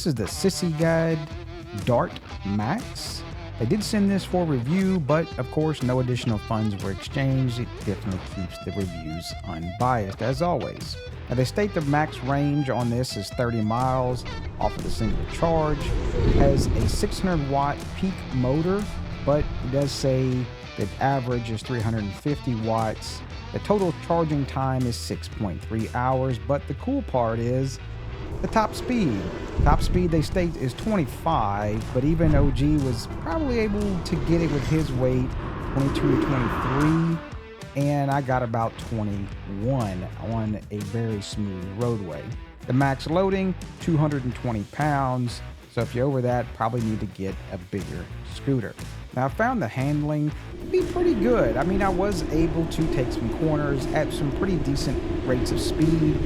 This is the SISIGAD Dart Max. They did send this for review, but of course no additional funds were exchanged. It definitely keeps the reviews unbiased as always. Now they state the max range on this is 30 miles off of the single charge. It has a 600 watt peak motor, but it does say that average is 350 watts. The total charging time is 6.3 hours, but the cool part is the top speed. Top speed they state is 25, but even OG was probably able to get it with his weight, 22 to 23, and I got about 21 on a very smooth roadway. The max loading, 220 pounds, so if you're over that, probably need to get a bigger scooter. Now I found the handling to be pretty good. I mean, I was able to take some corners at some pretty decent rates of speed,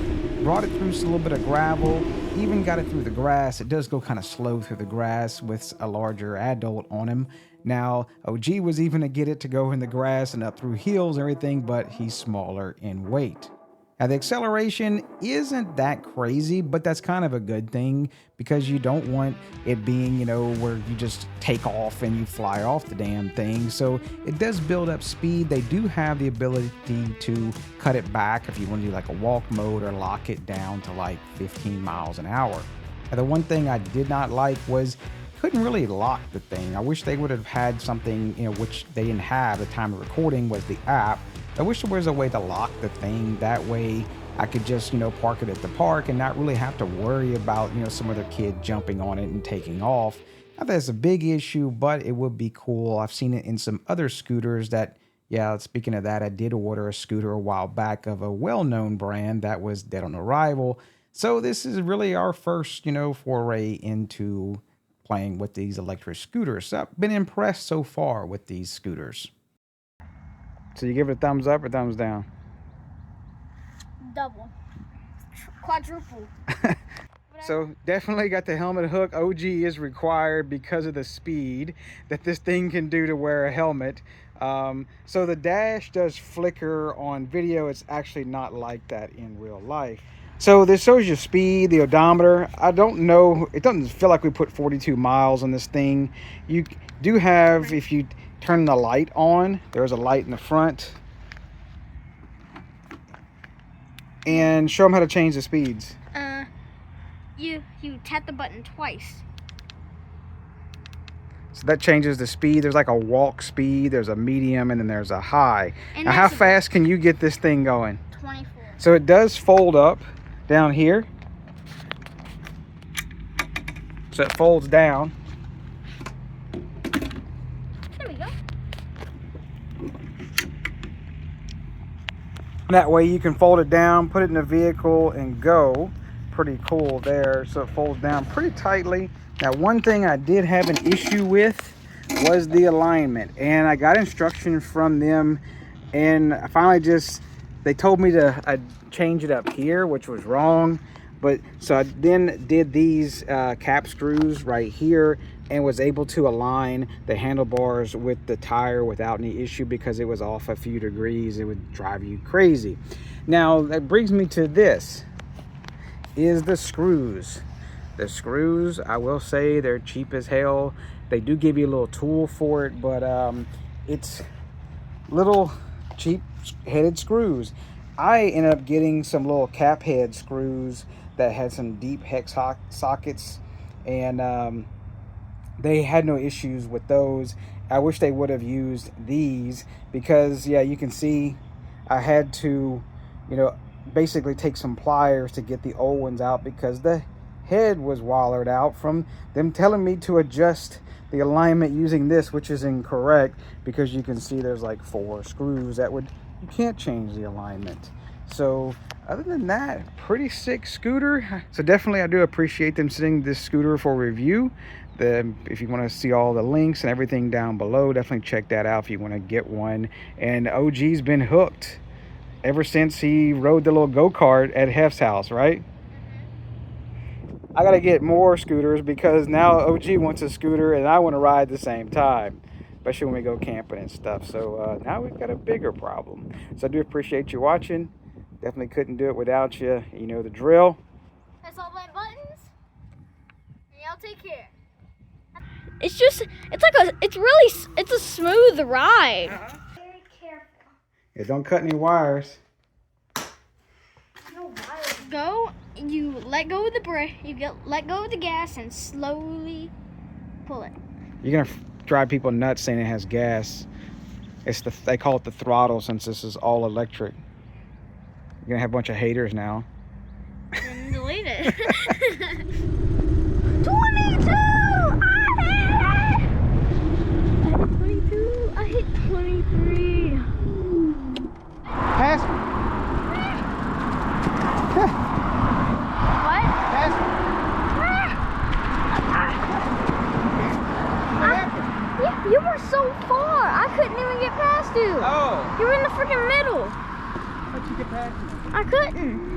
brought it through a little bit of gravel, even got it through the grass. It does go kind of slow through the grass with a larger adult on him. Now, OG was even to get it to go in the grass and up through hills and everything, but he's smaller in weight. Now, the acceleration isn't that crazy, but that's kind of a good thing because you don't want it being, where you just take off and you fly off the damn thing. So it does build up speed. They do have the ability to cut it back if you want to do like a walk mode or lock it down to like 15 miles an hour. Now, the one thing I did not like was couldn't really lock the thing. I wish they would have had something, which they didn't have at the time of recording, was the app. I wish there was a way to lock the thing. That way I could just, park it at the park and not really have to worry about, some other kid jumping on it and taking off. Not that it's a big issue, but it would be cool. I've seen it in some other scooters that, speaking of that, I did order a scooter a while back of a well-known brand that was dead on arrival. So this is really our first, foray into playing with these electric scooters. So I've been impressed so far with these scooters. So you give it a thumbs up or thumbs down? Double. Quadruple. So definitely got the helmet hook. OG is required because of the speed that this thing can do to wear a helmet. So the dash does flicker on video. It's actually not like that in real life. So this shows you speed, the odometer. I don't know, it doesn't feel like we put 42 miles on this thing. You do have, if you turn the light on, there's a light in the front. And show them how to change the speeds. You tap the button twice. So that changes the speed. There's like a walk speed, there's a medium, and then there's a high. Now how fast can you get this thing going? 24. So it does fold up down here. So it folds down. There we go. That way you can fold it down, put it in the vehicle, and go. Pretty cool there. So it folds down pretty tightly. Now, one thing I did have an issue with was the alignment, and I got instruction from them, and I finally they told me to change it up here, which was wrong. But so I then did these cap screws right here and was able to align the handlebars with the tire without any issue because it was off a few degrees. It would drive you crazy. Now that brings me to this, is the screws. The screws, I will say, they're cheap as hell. They do give you a little tool for it, but it's little cheap headed screws. I ended up getting some little cap head screws that had some deep hex sockets, and they had no issues with those. I wish they would have used these because, you can see I had to, basically take some pliers to get the old ones out because the head was wallered out from them telling me to adjust the alignment using this, which is incorrect because you can see there's like 4 screws that you can't change the alignment. So other than that, pretty sick scooter. So definitely I do appreciate them sending this scooter for review. If you want to see all the links and everything down below, definitely check that out if you want to get one. And OG's been hooked ever since he rode the little go-kart at Hef's house, right? I gotta get more scooters because now OG wants a scooter and I want to ride at the same time, especially when we go camping and stuff. So now we've got a bigger problem. So I do appreciate you watching. Definitely couldn't do it without you. You know the drill. That's all my buttons. I'll take care. It's just, it's a smooth ride. Very careful. Yeah, don't cut any wires. No wires. Go, you let go of the brake, let go of the gas and slowly pull it. You're gonna drive people nuts saying it has gas. They call it the throttle since this is all electric. You're gonna have a bunch of haters now. And delete it. 22! I hit 23. Pass me. What? Pass me. Yeah, you were so far. I couldn't even get past you. Oh, You were in the freaking middle. how'd you get past me? I couldn't.